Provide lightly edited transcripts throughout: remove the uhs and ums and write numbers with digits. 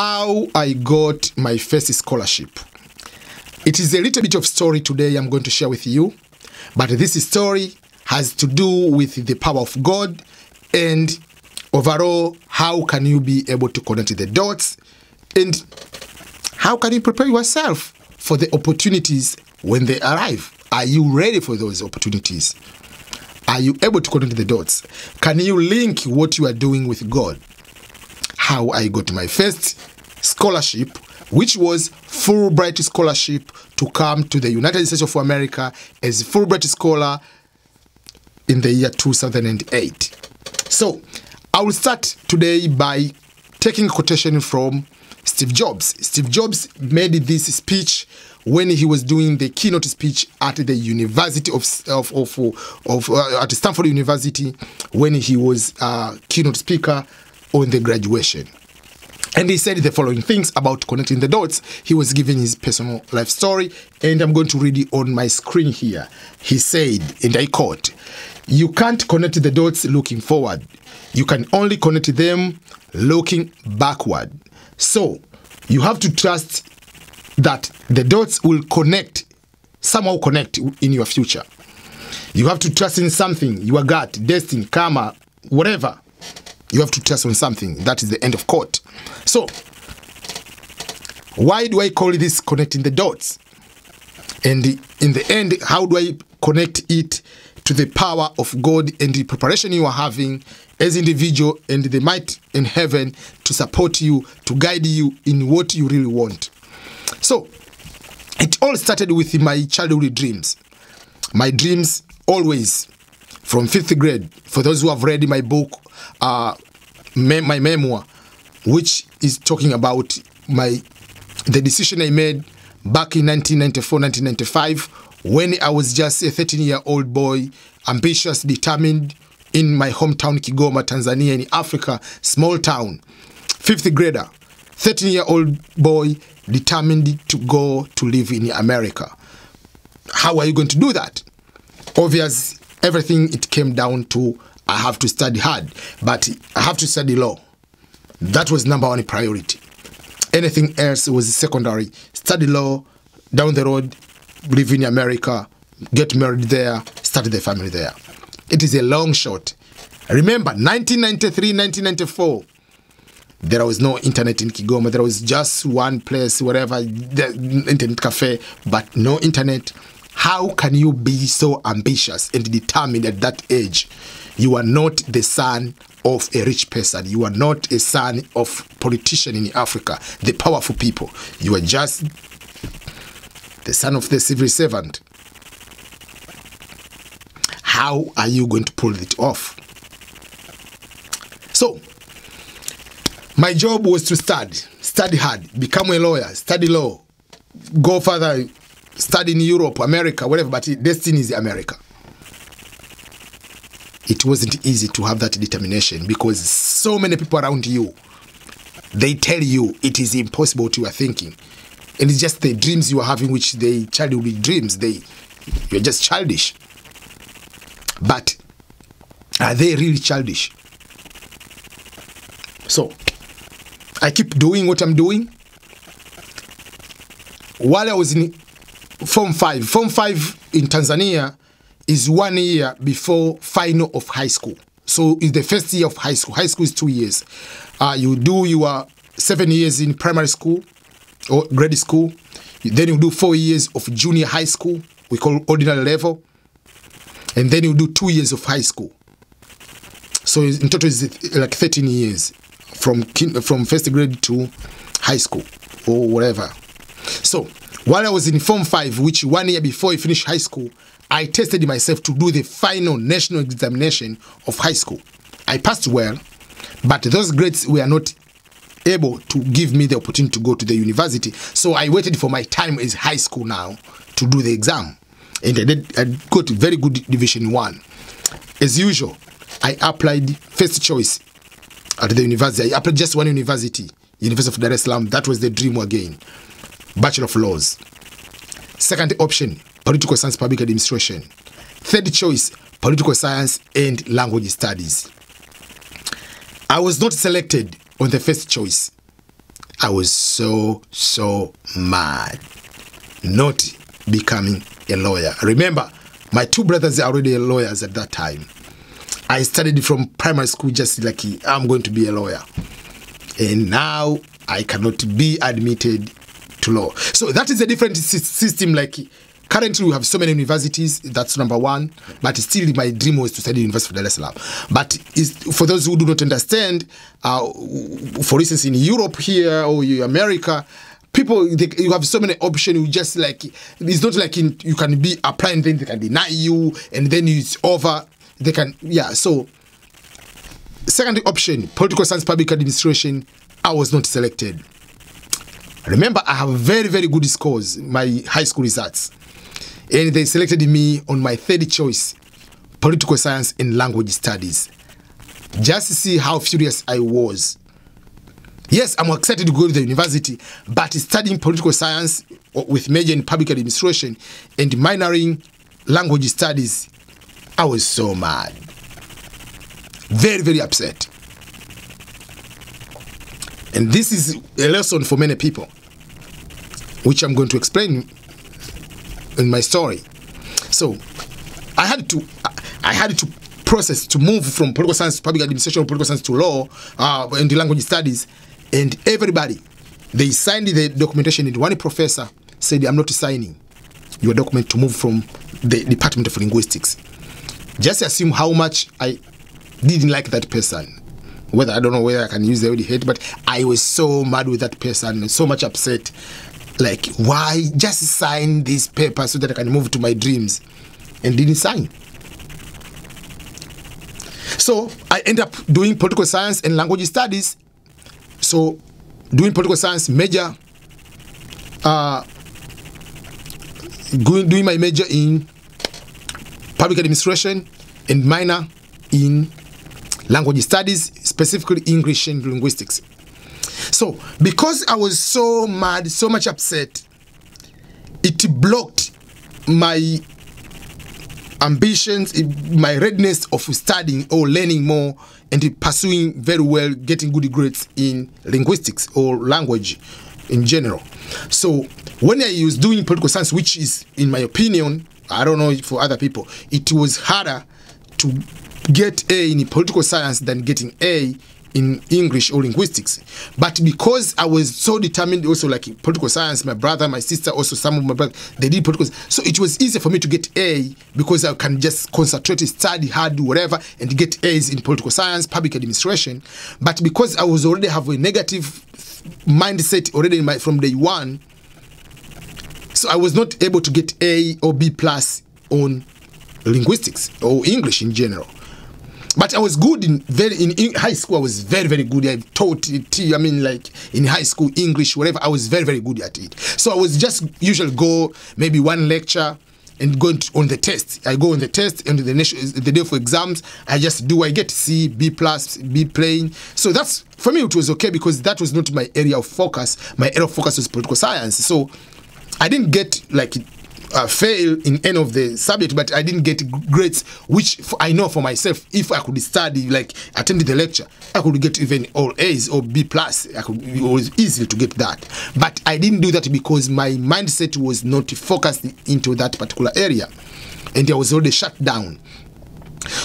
how I got my first scholarship. It is a little bit of story today I'm going to share with you, but this story has to do with the power of God and overall how can you be able to connect the dots and how can you prepare yourself for the opportunities when they arrive. Are you ready for those opportunities? Are you able to connect the dots? Can you link what you are doing with God? How I got my first scholarship, which was Fulbright scholarship, to come to the United States of America as a Fulbright scholar in the year 2008. So I will start today by taking a quotation from Steve Jobs. Steve Jobs made this speech when he was doing the keynote speech at the University at Stanford University, when he was keynote speaker on the graduation. And he said the following things about connecting the dots. He was giving his personal life story, and I'm going to read it on my screen here. He said, and I quote, "You can't connect the dots looking forward. You can only connect them looking backward. So you have to trust that the dots will somehow connect in your future. You have to trust in something, your gut, destiny, karma, whatever. You have to trust on something." That is the end of quote. So, why do I call this connecting the dots? And in the end, how do I connect it to the power of God and the preparation you are having as an individual and the might in heaven to support you, to guide you in what you really want? So, it all started with my childhood dreams. My dreams always, from 5th grade, for those who have read my book, my memoir, which is talking about the decision I made back in 1994, 1995, when I was just a 13-year-old boy, ambitious, determined, in my hometown, Kigoma, Tanzania, in Africa, small town, 5th grader, 13-year-old boy, determined to go to live in America. How are you going to do that? Obviously, everything it came down to, I have to study hard, but I have to study law. That was number one priority. Anything else was secondary. Study law, down the road, live in America, get married there, start the family there. It is a long shot. Remember, 1993, 1994, there was no internet in Kigoma. There was just one place, whatever, the internet cafe, but no internet. How can you be so ambitious and determined at that age? You are not the son of a rich person. You are not a son of politician in Africa, the powerful people. You are just the son of the civil servant. How are you going to pull it off? So, my job was to study hard, become a lawyer, study law, go further, study in Europe, America, whatever, but destiny is America. It wasn't easy to have that determination because so many people around you, they tell you it is impossible to your thinking. And it's just the dreams you are having, which they childhood dreams, you're just childish. But are they really childish? So, I keep doing what I'm doing. While I was in Form 5 in Tanzania is 1 year before final of high school. So it's the first year of high school. High school is 2 years. You do your 7 years in primary school or grade school. Then you do 4 years of junior high school, we call ordinary level. And then you do 2 years of high school. So in total it's like 13 years from first grade to high school or whatever. So while I was in Form 5, which 1 year before I finished high school, I tested myself to do the final national examination of high school. I passed well, but those grades were not able to give me the opportunity to go to the university. So I waited for my time as high school now to do the exam. And I got very good Division 1. As usual, I applied first choice at the university. I applied just one university, University of Dar es Salaam. That was the dream again. Bachelor of Laws. Second option, Political Science, Public Administration. Third choice, Political Science and Language Studies. I was not selected on the first choice. I was so mad not becoming a lawyer. Remember, my two brothers are already lawyers at that time. I studied from primary school just like I'm going to be a lawyer. And now I cannot be admitted to law. So that is a different system. Like currently we have so many universities, that's number one. But still my dream was to study University of Dar es Salaam. But for those who do not understand, for instance in Europe here or America, people, you have so many options. You just like, it's not like you can be applying, then they can deny you, and then it's over. They can, yeah. So, second option, political science, public administration, I was not selected. Remember, I have very, very good scores, my high school results. And they selected me on my third choice, political science and language studies. Just to see how furious I was. Yes, I'm excited to go to the university, but studying political science with major in public administration and minoring language studies, I was so mad. Very, very upset. And this is a lesson for many people, which I'm going to explain in my story. So, I had to process to move from political science to public administration, political science to law, and the language studies. And everybody, they signed the documentation, and one professor said, I'm not signing your document to move from the Department of Linguistics. Just assume how much I didn't like that person. Whether, I don't know whether I can use the word hate, but I was so mad with that person, so much upset. Like, why just sign this paper so that I can move to my dreams? And didn't sign. So I end up doing political science and language studies. So, doing political science major, doing my major in public administration and minor in language studies, specifically English and linguistics. So, because I was so mad, so much upset, it blocked my ambitions, my readiness of studying or learning more and pursuing very well, getting good grades in linguistics or language in general. So when I was doing political science, which is, in my opinion, I don't know for other people, it was harder to get A in political science than getting A in English or linguistics. But because I was so determined also, like in political science, my brother, my sister, also some of my brothers, they did political science. So it was easier for me to get A because I can just concentrate, study hard, do whatever, and get A's in political science, public administration. But because I was already have a negative mindset already from day one, so I was not able to get A or B plus on linguistics or English in general. But I was good in high school. I was very, very good. I taught it. I mean, like in high school, English, whatever. I was very, very good at it. So I was just usually go maybe one lecture and go on the test. I go on the test and the day for exams, I get C, B plus, B plain. So that's, for me, it was okay because that was not my area of focus. My area of focus was political science. So I didn't get like fail in any of the subject, but I didn't get grades, which I know for myself, if I could study, like attend the lecture, I could get even all A's or B plus. It was easy to get that. But I didn't do that because my mindset was not focused into that particular area. And I was already shut down.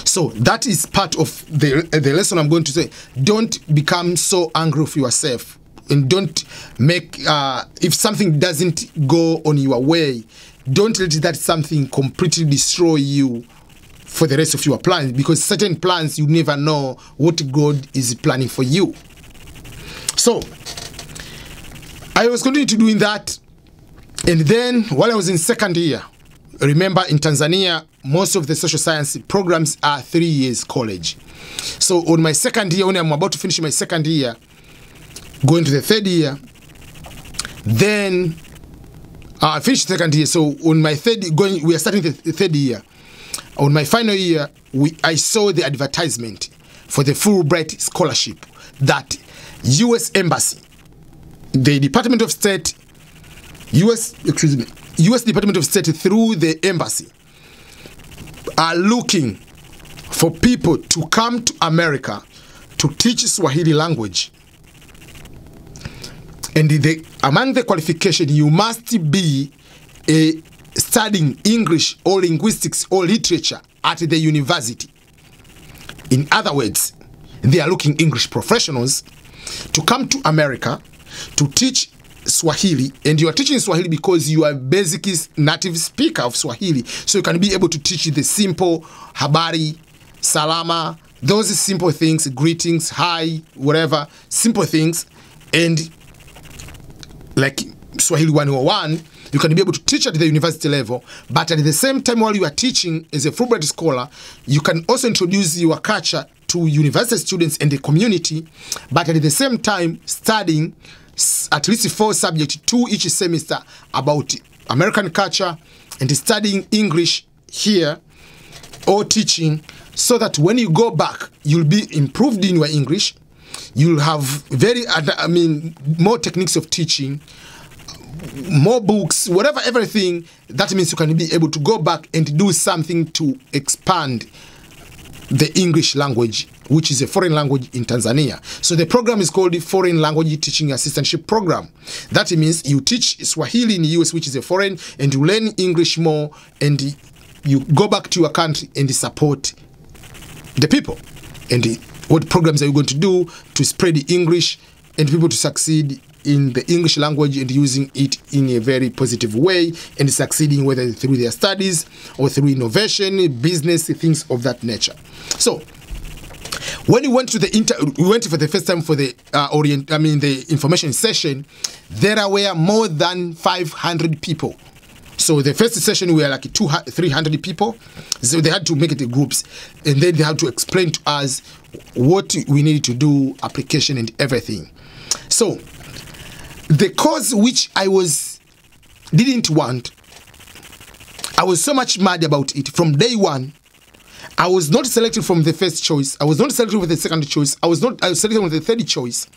So that is part of the lesson I'm going to say. Don't become so angry with yourself. And don't make, if something doesn't go on your way, don't let that something completely destroy you for the rest of your plans, because certain plans you never know what God is planning for you. So I was continuing to doing that, and then while I was in second year, remember in Tanzania most of the social science programs are 3 years college. So on my second year, when I'm about to finish my second year, going to the third year, then I finished second year. So on my we are starting the third year. On my final year, I saw the advertisement for the Fulbright scholarship that U.S. Embassy, the Department of State, U.S. Department of State through the embassy are looking for people to come to America to teach Swahili language. And among the qualification, you must be studying English or linguistics or literature at the university. In other words, they are looking English professionals to come to America to teach Swahili, and you are teaching Swahili because you are basically native speaker of Swahili, so you can be able to teach the simple habari, salama, those simple things, greetings, hi, whatever, simple things, and like Swahili 101, you can be able to teach at the university level, but at the same time while you are teaching as a Fulbright scholar, you can also introduce your culture to university students and the community, but at the same time studying at least 4 subjects, 2 each semester, about American culture and studying English here or teaching, so that when you go back, you'll be improved in your English, you'll have more techniques of teaching, more books, whatever, everything. That means you can be able to go back and do something to expand the English language, which is a foreign language in Tanzania. So the program is called the Foreign Language Teaching Assistantship Program. That means you teach Swahili in the US, which is a foreign, and you learn English more, and you go back to your country and support the people. And what programs are you going to do to spread the English and people to succeed in the English language and using it in a very positive way and succeeding, whether through their studies or through innovation, business, things of that nature. So when we went to we went for the first time for the the information session, there were more than 500 people. So the first session we were like 300 people. So they had to make it in groups, and then they had to explain to us what we needed to do, application and everything. So the course which I didn't want, I was so much mad about it from day one. I was not selected from the first choice. I was not selected with the second choice. I was selected with the third choice.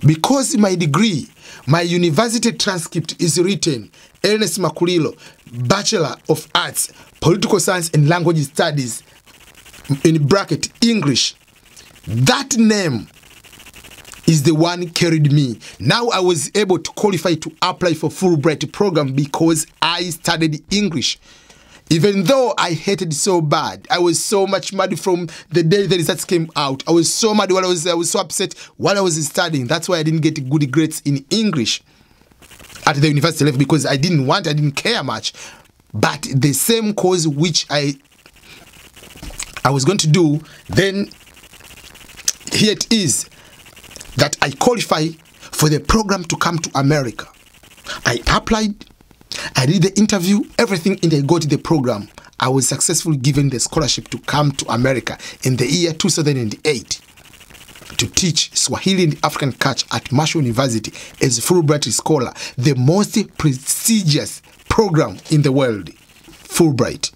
Because my degree, my university transcript is written Ernest Makulilo, Bachelor of Arts, Political Science and Language Studies, in bracket English. That name is the one carried me. Now I was able to qualify to apply for Fulbright program because I studied English. Even though I hated so bad, I was so much mad from the day the results came out. I was so mad I was so upset while I was studying. That's why I didn't get good grades in English at the university level, because I didn't care much. But the same course which I was going to do, then here it is that I qualify for the program to come to America. I applied, I did the interview, everything, and I got the program. I was successfully given the scholarship to come to America in the year 2008 to teach Swahili and African culture at Marshall University as a Fulbright scholar, the most prestigious program in the world, Fulbright.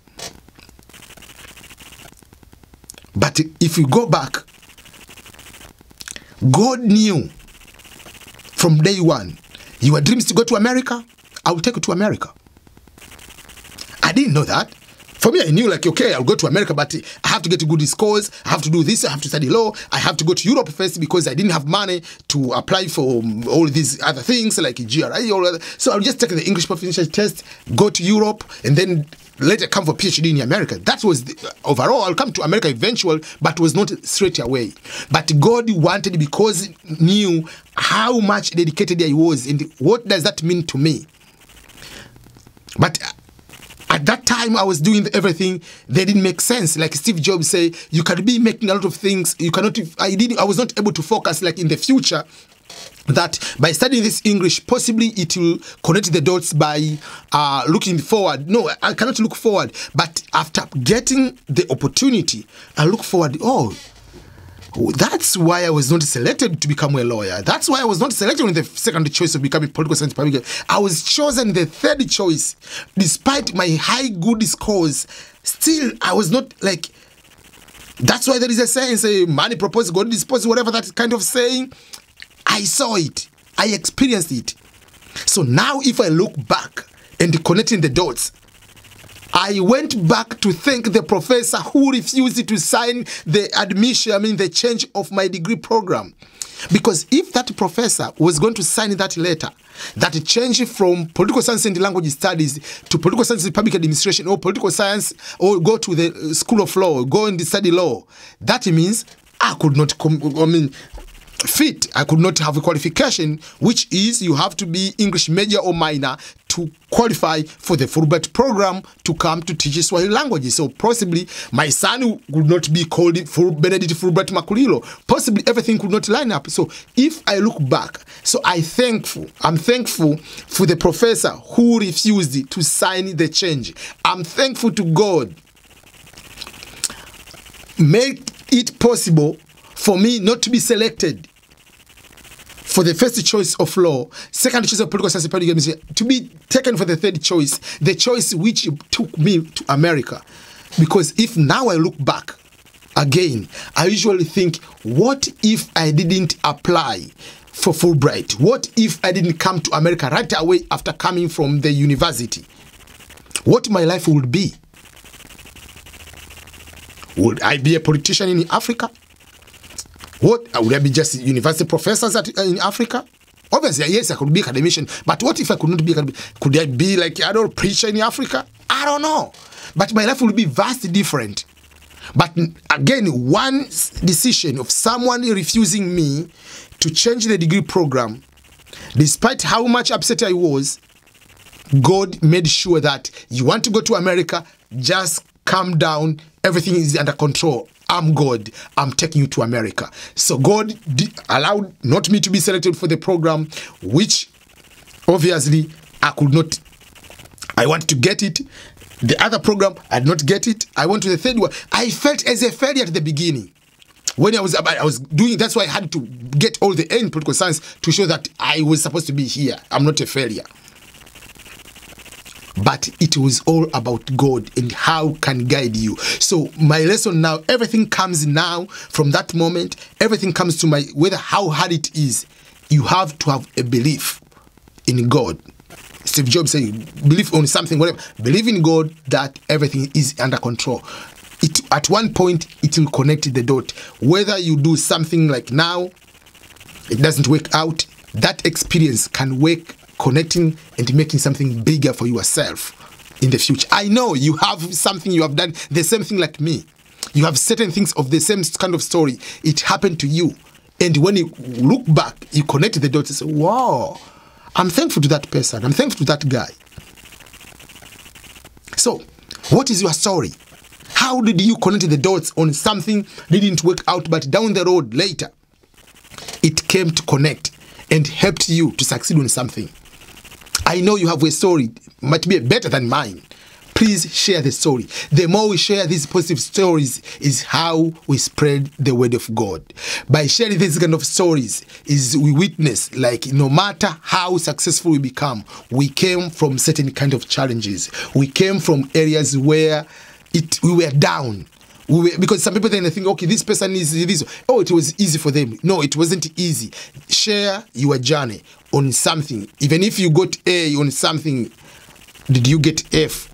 But if you go back, God knew from day one, your dreams to go to America, I will take you to America. I didn't know that. For me, I knew like, okay, I'll go to America, but I have to get good scores. I have to do this. I have to study law. I have to go to Europe first because I didn't have money to apply for all these other things like GRE or other. So I'll just take the English proficiency test, go to Europe, and then later come for PhD in America. That was overall. I'll come to America eventually, but was not straight away. But God wanted, because He knew how much dedicated I was, and what does that mean to me. But at that time, I was doing everything that didn't make sense. Like Steve Jobs say, you can be making a lot of things. You cannot. I was not able to focus like in the future, that by studying this English, possibly it will connect the dots by looking forward. No, I cannot look forward. But after getting the opportunity, I look forward. Oh, that's why I was not selected to become a lawyer. That's why I was not selected in the second choice of becoming political science public. I was chosen the third choice. Despite my high good scores, still I was not like... That's why there is a saying, say, money proposes, God disposes, whatever that kind of saying. I saw it. I experienced it. So now if I look back and connecting the dots, I went back to thank the professor who refused to sign the change of my degree program. Because if that professor was going to sign that letter, that change from political science and language studies to political science and public administration, or political science, or go to the school of law, go and study law, that means I could not fit. I could not have a qualification, which is you have to be English major or minor to qualify for the Fulbright program to come to teach Swahili languages. So possibly my son would not be called Benedict Fulbright Makulilo. Possibly everything could not line up. So if I look back, so I'm thankful for the professor who refused to sign the change. I'm thankful to God. Make it possible for me not to be selected for the first choice of law, second choice of political science, public administration, to be taken for the third choice, the choice which took me to America. Because if now I look back again, I usually think, what if I didn't apply for Fulbright? What if I didn't come to America right away after coming from the university? What my life would be? Would I be a politician in Africa? What would I be, just university professors in Africa? Obviously, yes, I could be academician. But what if I could not be academician? Could I be like an adult preacher in Africa? I don't know. But my life would be vastly different. But again, one decision of someone refusing me to change the degree program, despite how much upset I was, God made sure that you want to go to America, just calm down, everything is under control. I'm God. I'm taking you to America. So God allowed not me to be selected for the program, which obviously I could not. I wanted to get it. The other program, I did not get it. I went to the third one. I felt as a failure at the beginning. When I was doing, that's why I had to get all the A in political science to show that I was supposed to be here. I'm not a failure. But it was all about God and how can guide you. So my lesson now, everything comes now from that moment. Everything comes to whether how hard it is. You have to have a belief in God. Steve Jobs said, believe on something, whatever. Believe in God that everything is under control. At one point, it will connect the dot. Whether you do something like now, it doesn't work out, that experience can work, connecting and making something bigger for yourself in the future. I know you have something, you have done the same thing like me. You have certain things of the same kind of story. It happened to you. And when you look back, you connect the dots and say, wow, I'm thankful to that person. I'm thankful to that guy. So, what is your story? How did you connect the dots on something that didn't work out, but down the road later, it came to connect and helped you to succeed on something? I know you have a story, might be better than mine. Please share the story. The more we share these positive stories is how we spread the word of God. By sharing these kind of stories is we witness, like, no matter how successful we become, we came from certain kind of challenges. We came from areas where we were down. Because some people then think, okay, this person is this. Oh, it was easy for them. No, it wasn't easy. Share your journey on something. Even if you got A on something, did you get F?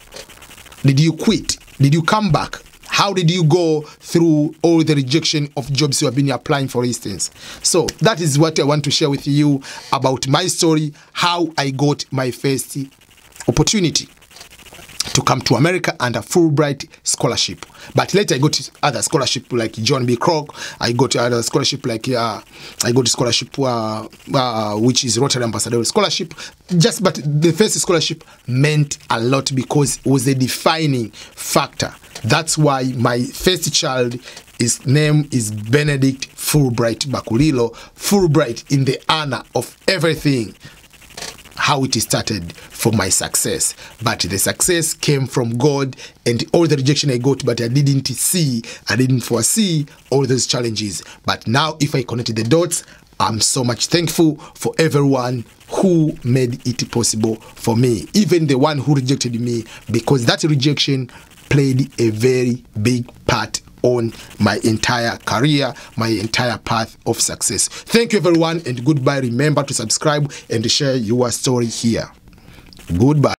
Did you quit? Did you come back? How did you go through all the rejection of jobs you have been applying, for instance? So that is what I want to share with you about my story, how I got my first opportunity to come to America under Fulbright scholarship. But later I got other scholarship like John B. Kroc. I got other scholarship like I got scholarship which is Rotary Ambassador Scholarship. But the first scholarship meant a lot because it was a defining factor. That's why my first child, his name is Benedict Fulbright Makulilo. Fulbright in the honor of everything, how it started for my success. But the success came from God, and all the rejection I got, but I didn't foresee all those challenges. But now if I connected the dots, I'm so much thankful for everyone who made it possible for me, even the one who rejected me, because that rejection played a very big part on my entire career, my entire path of success. Thank you, everyone, and goodbye. Remember to subscribe and share your story here. Goodbye.